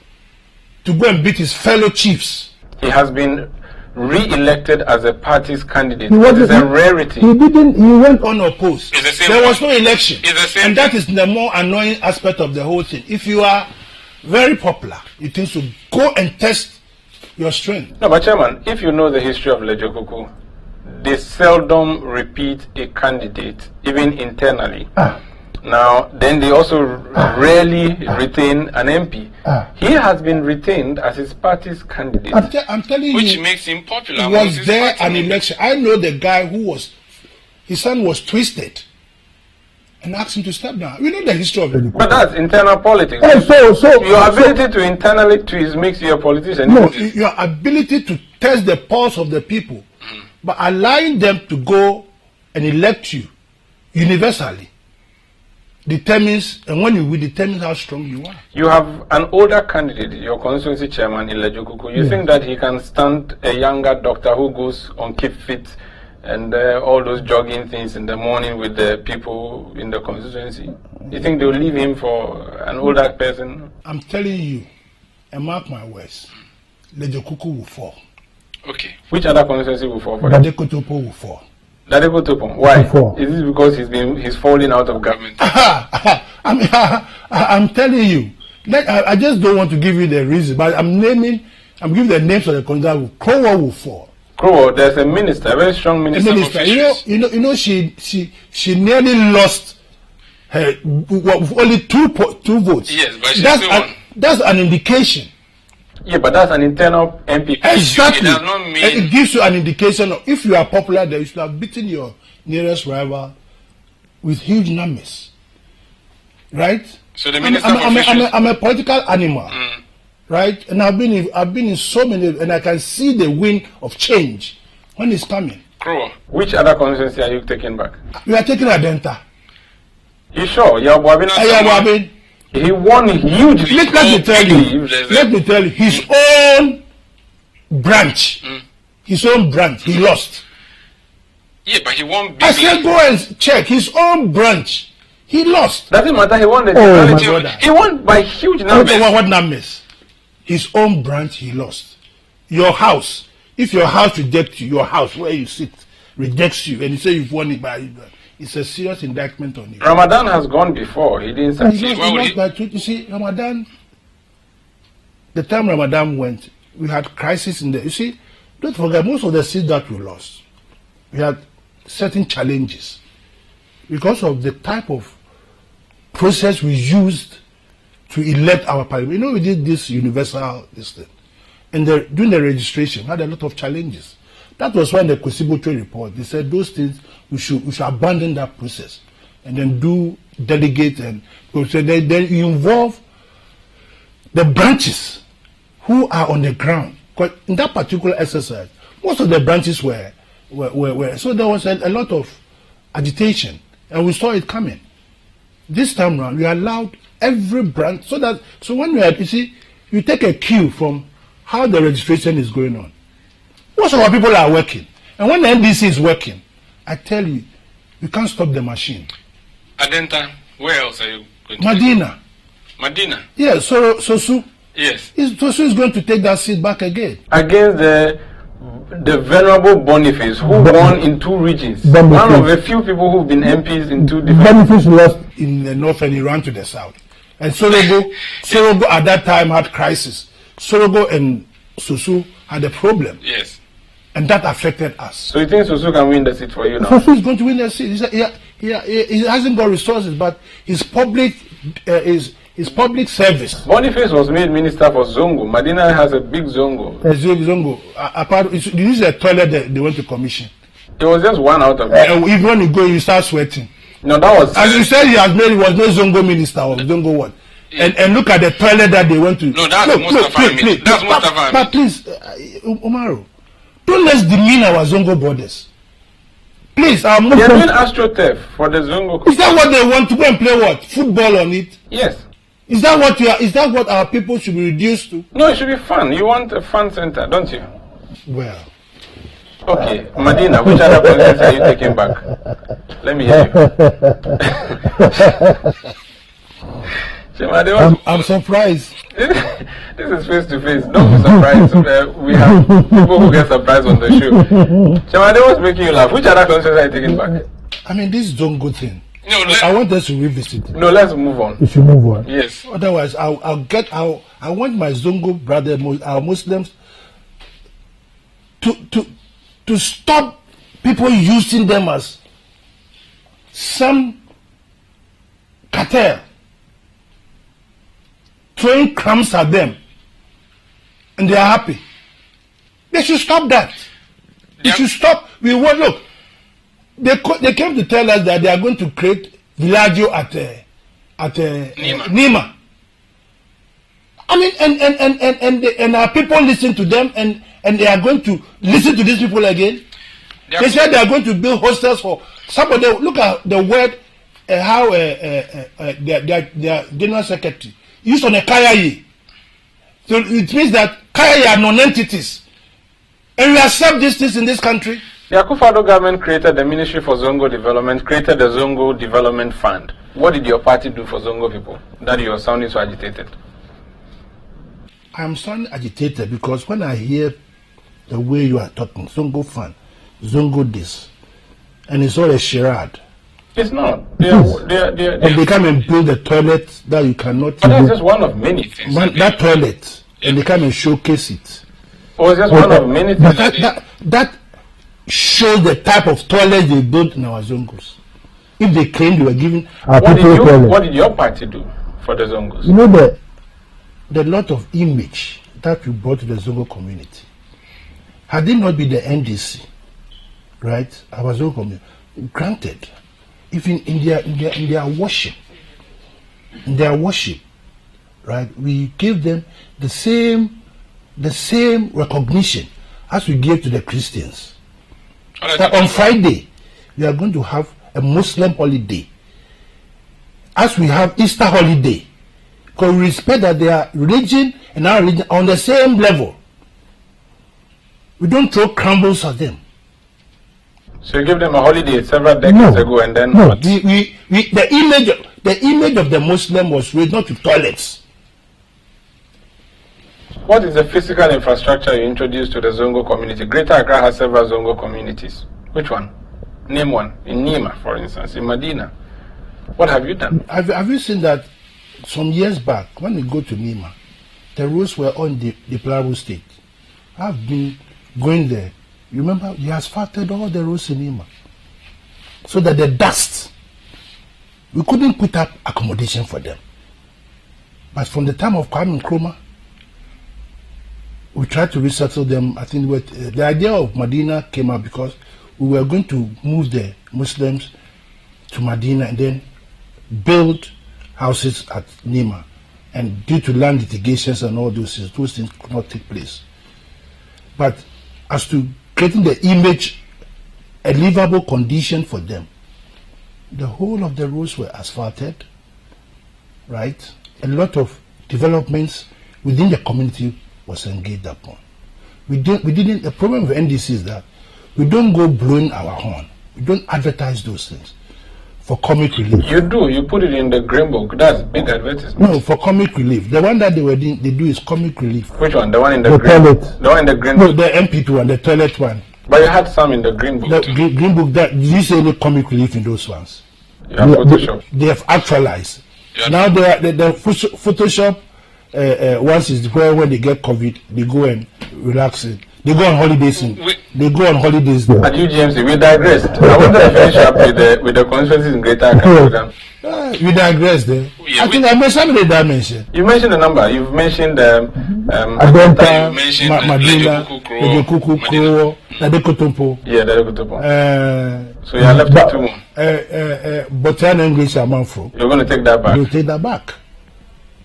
to go and beat his fellow chiefs. He has been re-elected as a party's candidate. It is a rarity. He went unopposed. There was no election. And that thing. is the more annoying aspect of the whole thing. If you are very popular, you think to go and test your strength. No, but Chairman, if you know the history of Lejekuku, they seldom repeat a candidate, even internally. Now, then they also rarely retain an MP. He has been retained as his party's candidate. I'm telling you, Which makes him popular. Was there an election? I know the guy who his son was twisted and asked him to step down. We know the history of it. But that's internal politics. So your ability to internally twist makes you a politician. No, your ability to test the pulse of the people, but allowing them to go and elect you universally determines, and when you will, determines how strong you are. You have an older candidate, your constituency chairman in Lejekuku. You think that he can stand a younger doctor who goes on Keep Fit and all those jogging things in the morning with the people in the constituency? You think they'll leave him for an older person? I'm telling you, and mark my words, Lejekuku will fall. Okay. Which other constituency will fall for him? Dadekotopo will fall. Dadekotopo. Why? Is this because he's falling out of government? I'm telling you. I just don't want to give you the reason, but I'm giving the names of the constituency. Krowo will fall. Krowo, there's a minister, a very strong minister. You know, she nearly lost her with only two votes. Yes, but she still won. That's an indication. Yeah, but that's an internal MP. Exactly. It does not mean... It gives you an indication of if you are popular, then you should have beaten your nearest rival with huge numbers. Right? So the minister I'm a political animal. Right? And I've been in so many, and I can see the wind of change when it's coming. Krowo. Which other constituency are you taking back? We are taking Adenta. You sure? Yabuabin? He won hugely. Let me tell you, his own branch, he lost. Yeah, but he won big. I said go and check his own branch. He lost. Doesn't matter, he won the my he won by huge numbers. What numbers? His own branch, he lost. Your house, if your house rejects you, your house where you sit rejects you, and you say you've won it by... It's a serious indictment on you. Ramadan has gone before. He didn't succeed. You see, Ramadan, the time Ramadan went, we had crisis in there. You see, don't forget, most of the seats that we lost, we had certain challenges because of the type of process we used to elect our parliament. You know, we did this universal thing. And during the registration, we had a lot of challenges. That was when the Kosibotre report, they said those things, we should abandon that process and then do delegate and then you involve the branches who are on the ground. Because in that particular exercise, most of the branches were so there was a lot of agitation and we saw it coming. This time round, we allowed every branch so when you take a cue from how the registration is going on. Most of our people are working. And when the NDC is working, I tell you, you can't stop the machine. Adenta, where else are you going to Medina? Yes, Sosu. Yes. Sosu is going to take that seat back again. Against the venerable Boniface, who won in 2 regions. One of the few people who've been MPs in 2 different... Boniface lost in the north and he ran to the south. And Sorogo at that time had crisis. Sorogo and Sosu had a problem. Yes. And that affected us. So you think Sosu can win the seat for you now? Sosu is going to win the seat. He hasn't got resources, but his public service. Boniface was made minister for Zongo. Medina has a big Zongo. Zongo. This is a toilet that they went to commission. It was just one out of it. Even when you go, you start sweating. No, that was. As you said, he was no Zongo minister or Zongo what? And look at the toilet that they went to. No, that's Mustafa. That's Mustafa. But please, Umaru, don't let's demean our Zongo brothers. Please, our Muslims. They're doing AstroTurf for the Zongo. Is that what they want to go and play? What football on it? Yes. Is that what you are? Is that what our people should be reduced to? No, it should be fun. You want a fun center, don't you? Well. Okay, Medina, which other presidents are you taking back? Let me hear you. I'm surprised. This is face to face. Don't be surprised. We have people who get surprised on the show. Shemade, what's making you laugh? Which other concerns are you taking back? I mean, this is a good thing. No, I want us to revisit it. No, let's move on. We should move on. Yes. Otherwise, I want my Zongo brother, our Muslims, to stop people using them as some cartel, throwing crumbs at them, and they are happy. They should stop that. They should stop. We want look. They came to tell us that they are going to create Villaggio at Nima. I mean, and our people listen to them, and they are going to listen to these people again. They said they are going to build hostels for somebody. Look at the word how their general secretary used on a Kayayi. So it means that Kayayi are non-entities, and we accept these things in this country. The Akufo-Addo government created the Ministry for Zongo Development, created the Zongo Development Fund. What did your party do for Zongo people that you are sounding so agitated? I am sounding agitated because when I hear the way you are talking, Zongo Fund, Zongo this, and it's all a charade. It's not. And they come and build a toilet that you cannot. But that's just one of many things. That toilet, and they come and showcase it. Oh, it's just one of many things. That shows the type of toilet they built in our Zongos. If they claim they were giving what did your party do for the Zongos? You know the lot of image that we brought to the Zongo community. Had it not been the NDC, right? Our Zongo community, granted, even in their worship, right? We gave them the same recognition as we gave to the Christians. That on Friday, we are going to have a Muslim holiday, as we have Easter holiday, because we respect that their religion and our religion are on the same level. We don't throw crumbles at them. So you give them a holiday several decades ago, and then what? The image of the Muslim was raised not to toilets. What is the physical infrastructure you introduced to the Zongo community? Greater Accra has several Zongo communities. Which one? Name one. In Nima, for instance, in Medina. What have you done? Have you seen that some years back, when we go to Nima, the roads were on the deplorable state? I've been going there. You remember, we asphalted all the roads in Nima. So that the dust, we couldn't put up accommodation for them. But from the time of Kwame Nkrumah, we tried to resettle them. I think the idea of Medina came up because we were going to move the Muslims to Medina and then build houses at Nima. And due to land litigations and all those things could not take place. But as to creating the image, a livable condition for them, the whole of the roads were asphalted, right? A lot of developments within the community was engaged upon. We didn't. The problem with NDC is that we don't go blowing our horn. We don't advertise those things for comic relief. You do. You put it in the green book. That's big advertisement. No, for comic relief. The one that they do is comic relief. Which one? The one in the green book. The one in the green book. No, the MP2 one, the toilet one. But you had some in the green book. The green book. Did you see any comic relief in those ones? You have Photoshop. They have actualized. Now the Photoshop. Once is where when they get COVID, they go and relax it. They go on holidays. They go on holidays there. At UGMC, we digressed. I wanted to finish up with the constituencies in Greater Accra. We digress there. I think I mentioned the dimension. You mentioned the number. You've mentioned Adonta, Madina, Kuku, Kro, Nadekotompo. Yeah, Nadekotompo. So you are left with 2 more. Botian English amount from. You're going to take that back. You'll take that back.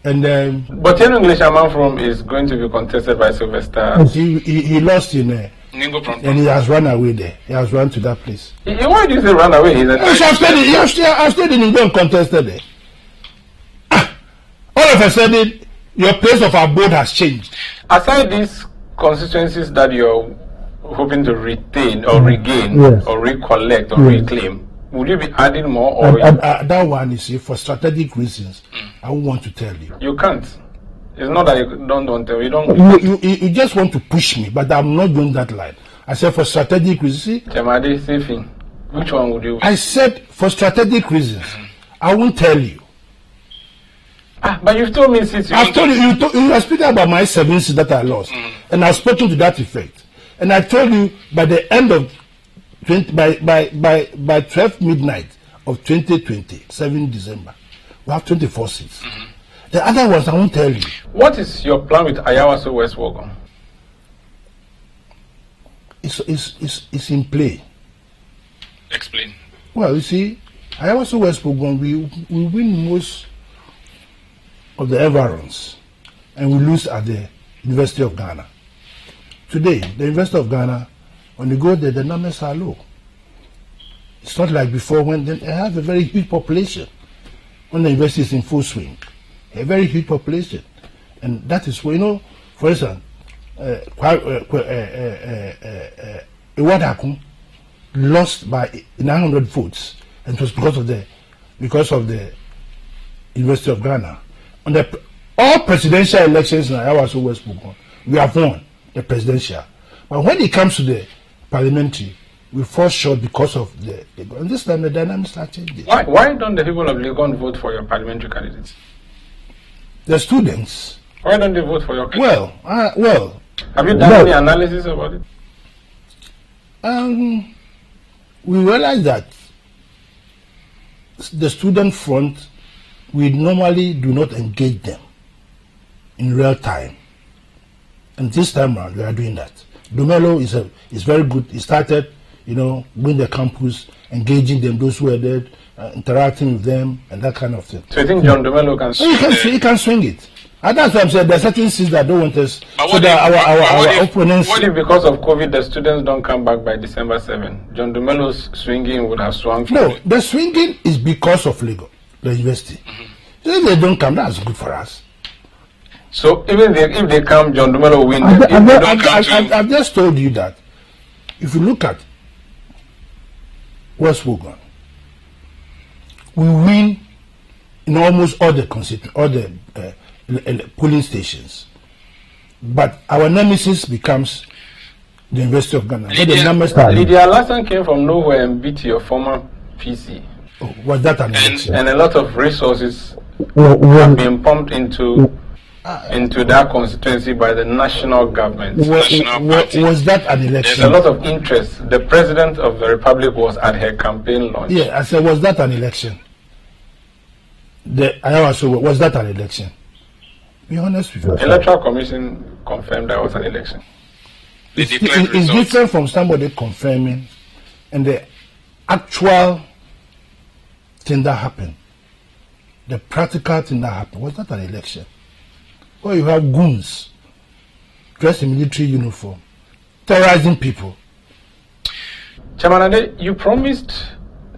And Botian English amount from is going to be contested by Sylvester. He lost in there. And he has run away there. He has run to that place. Why do you say run away? I've stayed in England contested there. All of a sudden, your place of abode has changed. Aside these constituencies that you're hoping to retain or regain or recollect or reclaim, would you be adding more? Or that one, you see, for strategic reasons, I won't want to tell you. You can't. It's not that you don't want to. You just want to push me, but I'm not doing that line. I said for strategic reasons. See, Chamade, same. Which one would you? I said for strategic reasons. I won't tell you. But you've told me since I've told you. You are speaking about my 7 seats that I lost, and I've spoken to that effect. And I told you by the end of by 12 midnight of 2020, 7 December, we have 24 seats. The other ones I won't tell you. What is your plan with Ayawaso West Wogon? It's in play. Explain. Well, you see, Ayawaso West Wogon, we win most of the environs, and we lose at the University of Ghana. Today, the University of Ghana, when you go there, the numbers are low. It's not like before when they have a very huge population. When the university is in full swing, a very huge population, and that is where, you know, for instance, Iwadakum lost by 900 votes, and it was because of the University of Ghana. On all presidential elections in Ayawaso West Wogon, we have won the presidential, but when it comes to the parliamentary, we fall short because of and this time the dynamics are changing. Why don't the people of Legon vote for your parliamentary candidates? The students. Why don't they vote for your candidates? Well. Have you done any analysis about it? We realize that the student front, we normally do not engage them in real time. And this time around, we are doing that. Dumelo is very good. He started, going the campus, engaging them, those who are there, interacting with them, and that kind of thing. So you think John Dumelo can swing it? He can swing it. And that's why I'm saying there are certain things that don't want us. So that our opponents. What if because of COVID the students don't come back by December 7? John Dumelo's swinging would have swung. No, the swinging is because of Lagos, the university. So if they don't come, that's good for us. So even if they come, John Dumelo will win. I've just told you that if you look at West Wogon, we win in almost all the polling stations, but our nemesis becomes the University of Ghana. Lydia Larson came from nowhere and beat your former PC. Oh, was that an election? And a lot of resources have been pumped into that constituency by the national government. Was that an election? There's a lot of interest. The president of the republic was at her campaign launch. Yeah, I said, was that an election? Was that an election? Be honest with you. The Electoral Commission confirmed that was an election. It's different from somebody confirming and the actual thing that happened. The practical thing that happened. Was that an election? Or you have goons dressed in military uniform, terrorizing people. Chairman Ade, you promised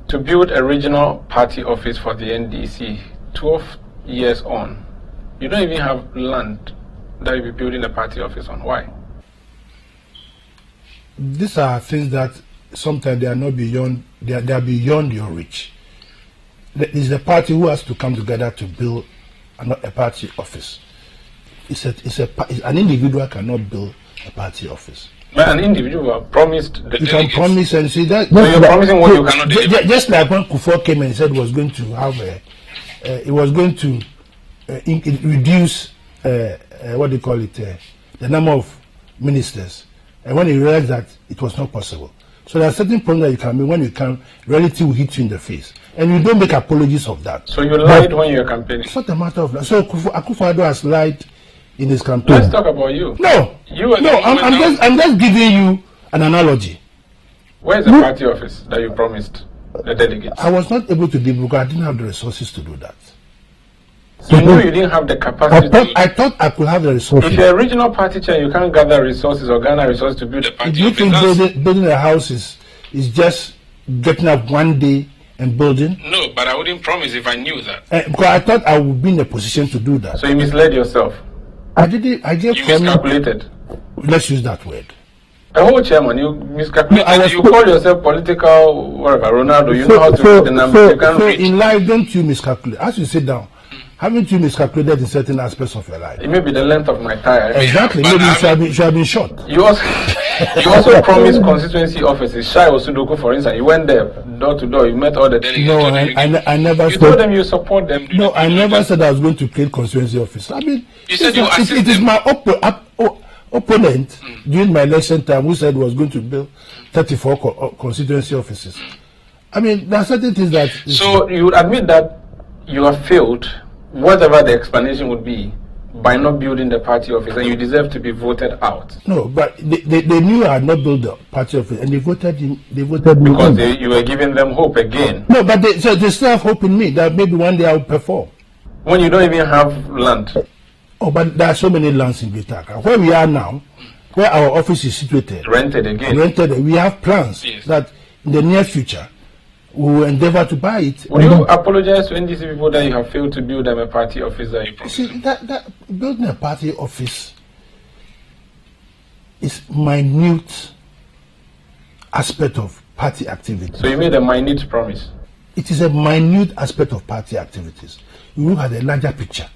to build a regional party office for the NDC 12 years on. You don't even have land that you'll be building a party office on. Why? These are things that sometimes they are not beyond, they are beyond your reach. It's the party who has to come together to build a party office. An individual cannot build a party office. But an individual promised the delegates. Can promise and see that. So you're promising what you cannot deliver. Just like when Kufuor came and said was going to have it was going to reduce the number of ministers And when he realized that it was not possible. So there are certain problems that you can make when you can, reality will hit you in the face. And you don't make apologies of that. So you lied when you were campaigning? It's not a matter of that. So Akufo-Addo has lied in his campaign. Let's talk about you. No. I'm just giving you an analogy. Where's the party office that you promised the delegates? I was not able to do because I didn't have the resources to do that. So you knew you didn't have the capacity I thought I could have the resources. If you're a regional party chair, you can't gather resources or garner resources to build a party. Do you think building a house is just getting up one day and building? No, but I wouldn't promise if I knew that. Because I thought I would be in a position to do that. So you misled yourself? I just you miscalculated? Let's use that word. A whole chairman, you miscalculated. No, you call yourself political, whatever, Ronaldo, you know how to read the numbers. You can't read. In life, don't you miscalculate. As you sit down, haven't you miscalculated in certain aspects of your life? It may be the length of my tire. Exactly. Maybe you should have been shot. You also promised constituency offices. Shai Osudoku, for instance, you went there door to door. You met all the delegates. No, I never. You told them you support them. No, I never said I was going to create constituency offices. I mean, you said you it is my opponent during my election time who said he was going to build 34 constituency offices. I mean, there are certain things that. So you would admit that you have failed, whatever the explanation would be, by not building the party office, and you deserve to be voted out. No, but they knew I had not built the party office, and they voted me. Because you were giving them hope again. No, but they still have hope in me that maybe one day I will perform. When you don't even have land. Oh, but there are so many lands in Greater Accra. Where we are now, where our office is situated. Rented again. We have plans that in the near future we will endeavor to buy it. Will you apologize to NDC people that you have failed to build them a party office that you promised? See, that building a party office is minute aspect of party activity. So you made a minute promise? It is a minute aspect of party activities. You look at the larger picture.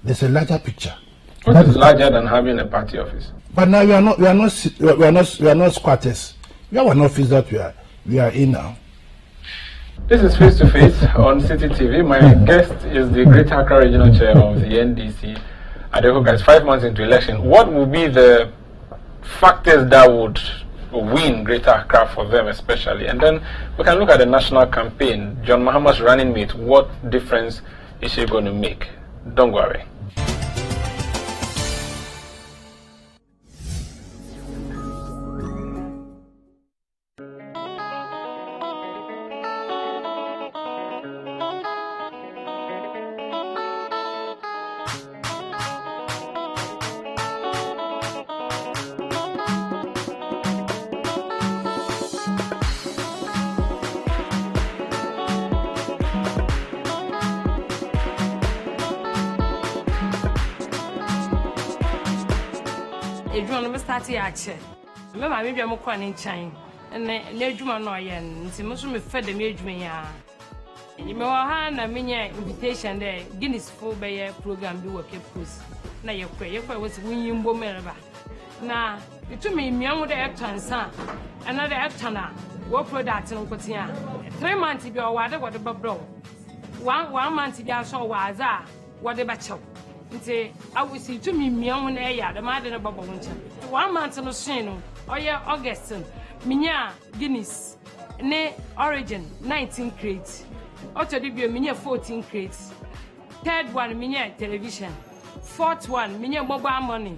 There's a larger picture. What is larger than having a party office? But now we are not squatters. We have an office that we are in now. This is Face to Face on City TV. My guest is the Greater Accra Regional Chair of the NDC. Adekoka is 5 months into election. What will be the factors that would win Greater Accra for them especially? And then we can look at the national campaign. John Mahama's running mate, what difference is she going to make? Don't go away. Remember, maybe I'm going to China, and then you know, and most of me fed the major. You know, I had a invitation there. Guinness full by program do work a post. Now your prayer was winning Bomeraba. Now, you told me, young with the actor and son, another actor now. What product in Cotia? 3 months to be a water, what about bro? 1 month to be a show was what about you? Say, I will see to me, young air, the mother of Baba Winter. 1 month on the scene, or yeah, August, Minya, Guinness, ne origin, 19 crates. Auto debut, Minya 14 crates. Third one, Minya television. Fourth one, Minya mobile money.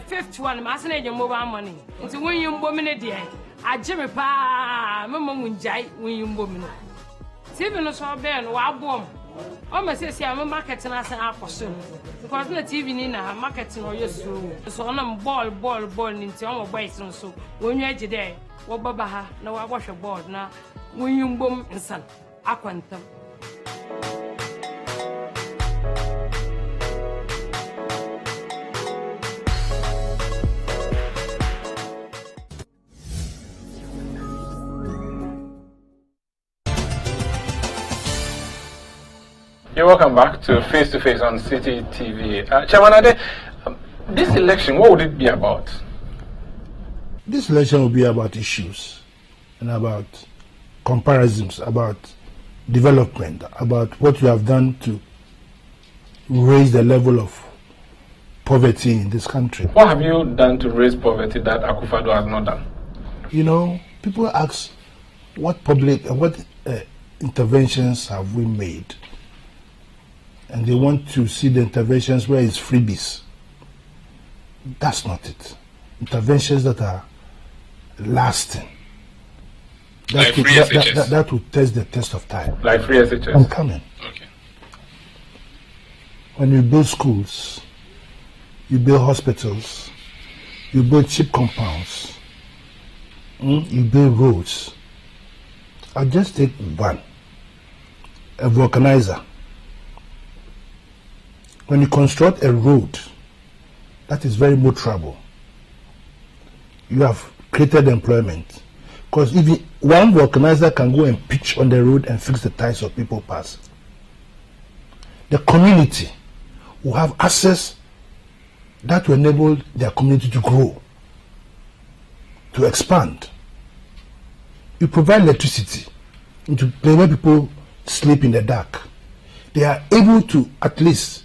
Fifth one, Massanage mobile money. It's a win you woman a day. I Jimmy Pa, Mamma Munjai, win you woman. Seven or so ben, wild bomb. Almost say I'm a marketing as an apple soon. Because the TV in a marketing or your soul. So on ball into our waist and so. When you're there, what Babaha, no, I wash a board now. When you boom and son, I quantum. You're welcome back to Face on City TV. Chairman Ade, this election, what would it be about? This election will be about issues and about comparisons, about development, about what you have done to raise the level of poverty in this country. What have you done to raise poverty that Akufo-Addo has not done? You know, people ask what public and what interventions have we made, and they want to see the interventions where it's freebies. That's not it. Interventions that are lasting. Like free SHS. That will test the test of time. Like free SHS. I'm coming. Okay. When you build schools, you build hospitals, you build cheap compounds, you build roads. I'll just take one. A vulcanizer. When you construct a road that is very motorable, you have created employment. Because if one vulcanizer can go and pitch on the road and fix the tires so people pass, the community will have access that will enable their community to grow, to expand. You provide electricity into where people sleep in the dark. They are able to at least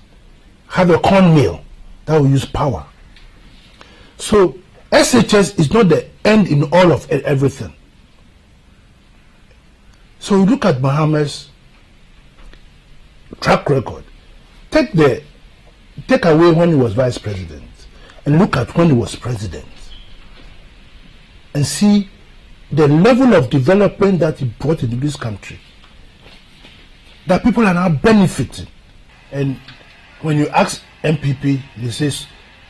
have a corn mill that will use power. So SHS is not the end in all of everything. So you look at Mohammed's track record. Take away when he was vice president and look at when he was president and see the level of development that he brought into this country, that people are now benefiting. And when you ask MPP, they say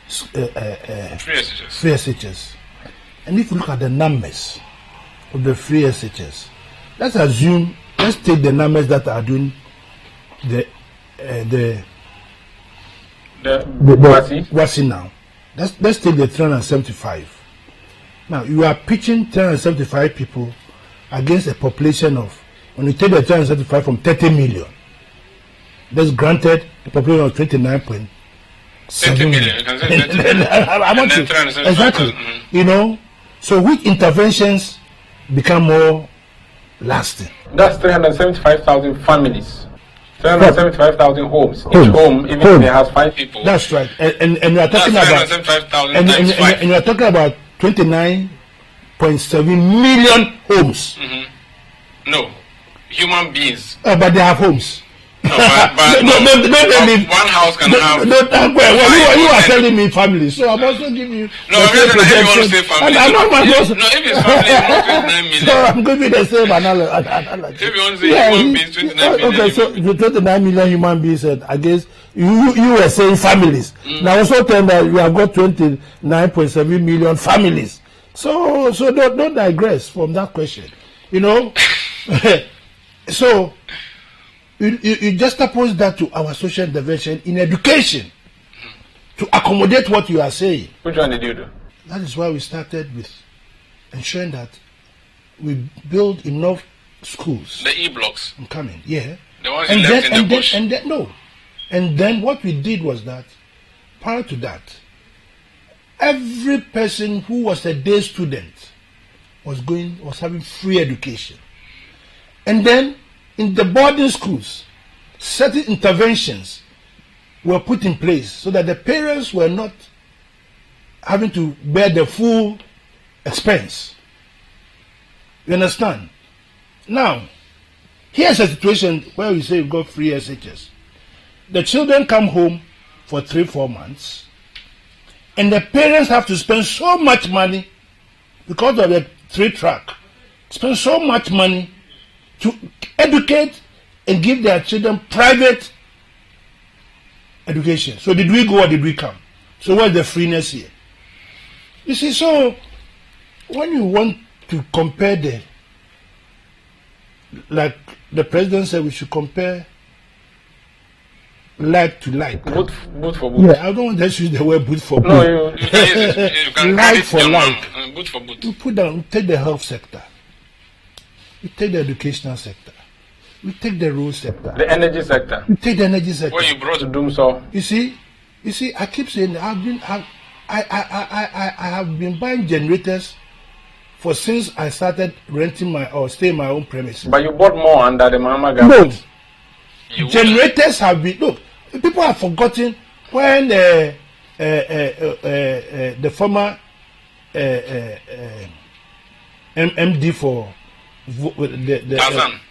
free SHS. And if you look at the numbers of the free SHS, let's take the numbers that are doing the WASI now. Let's take the 375. Now you are pitching 375 people against a population of, when you take the 375 from 30 million, that's granted a population of 29.7 million. Exactly. You know, so which interventions become more lasting? That's 375,000 families. 375,000 homes. Each home, even if it has 5 people. That's right. And we are talking about 375,000 and we are talking about 29.7 million homes. No, human beings. But they have homes. No, but one house can have. You are telling me family, so I'm also giving you. No, I'm just saying you want to say family. No, if it's family, it's not 29 million. So I'm giving you the same analogy. If you want to say human beings, 29 million. Okay, so the 29 million human beings said, I guess you were saying families. Now also tell that we have got 29.7 million families. So don't digress from that question. You know, so. You just oppose that to our social intervention in education to accommodate what you are saying. Which one did you do? That is why we started with ensuring that we build enough schools. The E-blocks. I'm coming, yeah. The ones you left in the bush. And then what we did was that, prior to that, every person who was a day student was having free education. And then in the boarding schools, certain interventions were put in place so that the parents were not having to bear the full expense. You understand? Now, here's a situation where we say you've got free SHS. The children come home for 3-4 months, and the parents have to spend so much money because of the 3-track, spend so much money to educate and give their children private education. So did we go or did we come? So where's the freeness here? You see, so when you want to compare like the president said, we should compare like to like. Boot for boot. Yeah, I don't want to use the word boot for boot. No, you can like for like. Boot for boot. You take the health sector. We take the educational sector. We take the road sector. The energy sector. We take the energy sector. What you brought to doom so. You see, I keep saying I have been buying generators since I started renting or staying in my own premises. But you bought more under the Mahama government. No. Generators have been, look, people have forgotten when the former MD for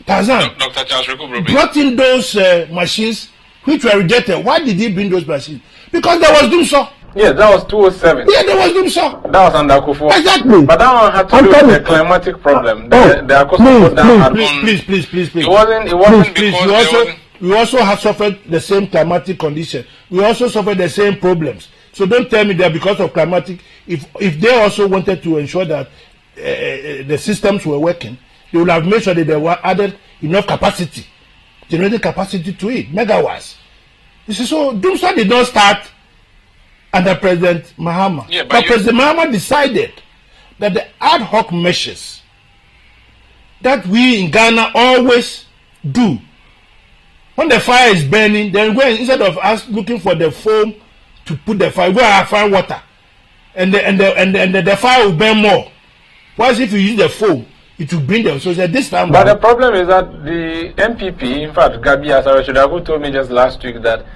Tarzan. Dr. Charles Rekubrobe brought in those machines which were rejected. Why did he bring those machines? Because there was Dumso. Yeah, that was 207. Yeah, there was Dumso. That was under Akufo. Exactly. But that one had to do with the climatic problem. Please. It wasn't because we also have suffered the same climatic condition. We also suffered the same problems. So don't tell me that because of climatic, if they also wanted to ensure that the systems were working, they would have made sure that they were added enough capacity, generating capacity to it, megawatts. You see, so Dumso did not start under President Mahama. Yeah, but President Mahama decided that the ad hoc measures that we in Ghana always do, when the fire is burning, then instead of us looking for the foam to put the fire, go and find water, and the fire will burn more. Whereas if you use the foam, it will bring them. So this time. But the problem is that the MPP, in fact, Gabi Asarachudagu told me just last week that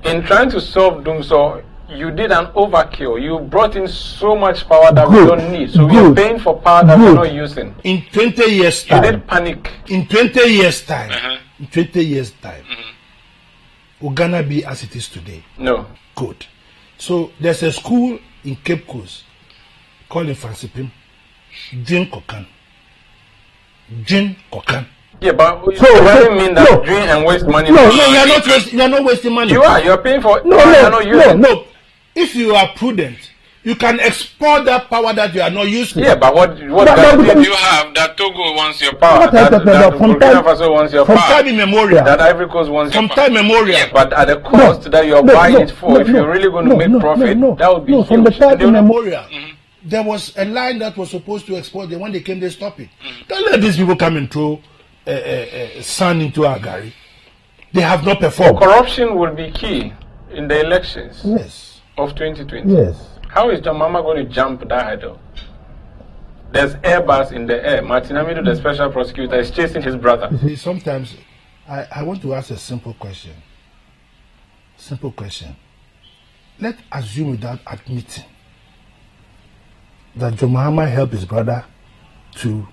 in trying to solve Dumso, you did an overkill. You brought in so much power that we don't need. So we're paying for power that we're not using. In 20 years' time. You did panic. In 20 years' time. In 20 years' time. Will Ghana be as it is today? No. Good. So there's a school in Cape Coast called Infansipim. Jin Kokan. Yeah, but so, it doesn't mean that doing and waste money. No, you're not wasting money. You are. You're paying for. No. If you are prudent, you can export that power that you are not using. Yeah, but what you have that Togo wants your power. That Burkina Faso wants your power. From time immemorial. That Ivory Coast wants your power. From time immemorial. Yeah, but at the cost that you are buying it for, if you're really going to make profit, that would be huge. From the time immemorial. There was a line that was supposed to export. Then when they came, they stopped it. Don't let these people come and throw sand into our gari. They have not performed. Corruption will be key in the elections of 2020. Yes. How is John Mama going to jump that hurdle? There's AIRBUS in the air. Martin Amido, the special prosecutor, is chasing his brother. You see, sometimes I want to ask a simple question. Simple question. Let's assume without admitting that John Mahama helped his brother to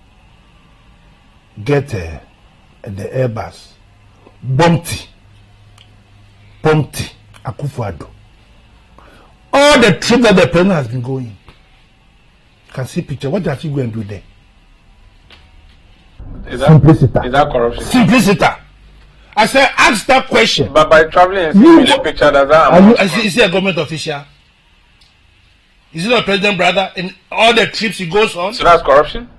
get the AIRBUS. Bumpty, Akufo-Addo. All the trip that the president has been going. You can see picture. What does he go and do there? Simplicity. Is that corruption? Simplicity. I said, ask that question. But by traveling and seeing the picture, does that is he a government official? Is he not president brother in all the trips he goes on? So that's corruption?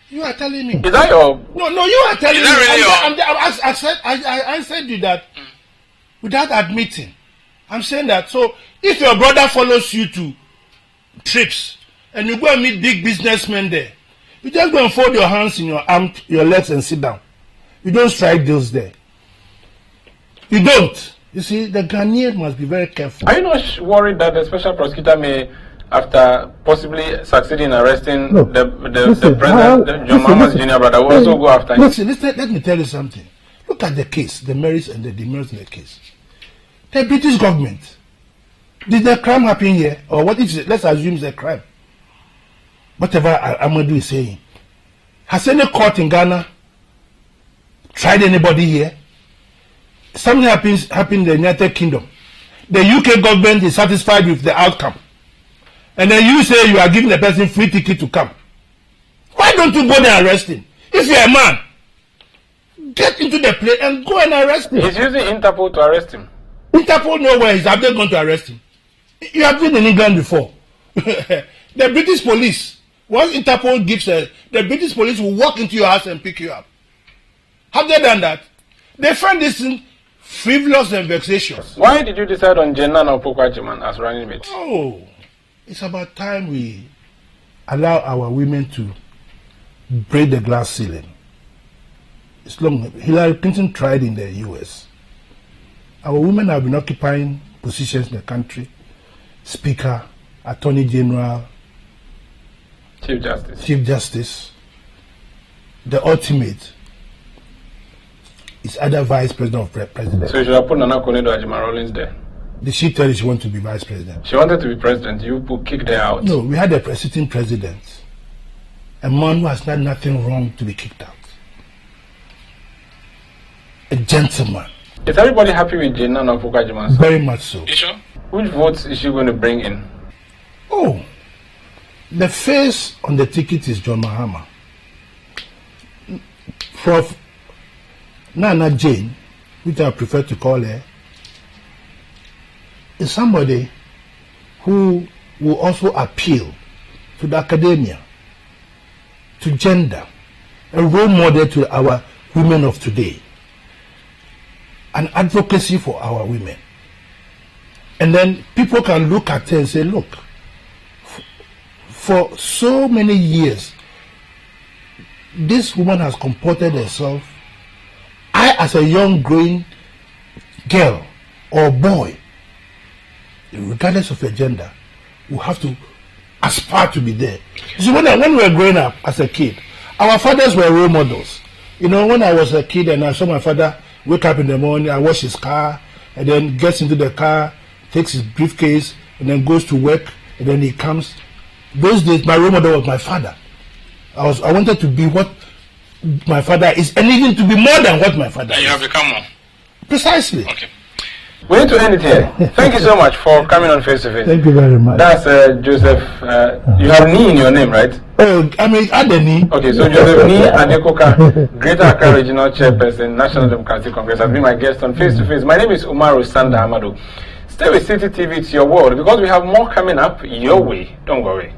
You are telling me. Is that your... No, you are telling me. Really I said you that without admitting. I'm saying that. So if your brother follows you to trips and you go and meet big businessmen there, you just go and fold your hands in your legs and sit down. You don't strike deals there. You don't. You see, the Ghanaian must be very careful. Are you not worried that the special prosecutor may, after possibly succeeding in arresting the president, John Mahama's junior brother, will also go after him? Listen, let me tell you something. Look at the case, the merits and the demerits in the case. The British government, did the crime happen here? Or what is it? Let's assume it's a crime. Whatever Amadou is saying. Has any court in Ghana tried anybody here? Something happened in the United Kingdom. The UK government is satisfied with the outcome. And then you say you are giving the person free ticket to come. Why don't you go there and arrest him? If you're a man, get into the plane and go and arrest him. He's using Interpol to arrest him. Interpol know where he's. Have they gone to arrest him? You have been in England before. The British police, once Interpol gives the British police will walk into your house and pick you up. Have they done that? They find this frivolous and vexatious. Why did you decide on Jenan Opoku-Agyeman as running mate? Oh, it's about time we allow our women to break the glass ceiling. It's long. Hillary Clinton tried in the US. Our women have been occupying positions in the country. Speaker, Attorney General, Chief Justice. Chief Justice. The ultimate is either Vice President or President. So you should have put Nana Konedo Agyeman Rawlings there. Did she tell you she wanted to be vice president? She wanted to be president. You kicked her out. No, we had a sitting president. A man who has done nothing wrong to be kicked out. A gentleman. Is everybody happy with Jane Nana Opoku-Agyeman? Very much so. You sure? Which votes is she going to bring in? Oh, the face on the ticket is John Mahama. Prof. Nana Jane, which I prefer to call her, is somebody who will also appeal to the academia, to gender, a role model to our women of today, an advocacy for our women. And then people can look at her and say, look, for so many years, this woman has comported herself. I, as a young growing girl or boy, regardless of your gender, will have to aspire to be there. You see, when we were growing up as a kid, our fathers were role models. You know, when I was a kid and I saw my father wake up in the morning, I wash his car, and then gets into the car, takes his briefcase, and then goes to work, and then he comes. Those days, my role model was my father. I wanted to be what my father is, and even to be more than what my father is. And you have become more. Precisely. Okay. We need to end it here. Thank you so much for coming on Face to Face. Thank you very much. That's Joseph. You have Ni in your name, right? Oh, I mean, Adeni. Okay, so Joseph Ni Adekoka, Greater Accra Regional Chairperson, National Democratic Congress, has been my guest on Face to Face. My name is Umaru Sanda Amado. Stay with City TV, it's your world, because we have more coming up your way. Don't worry.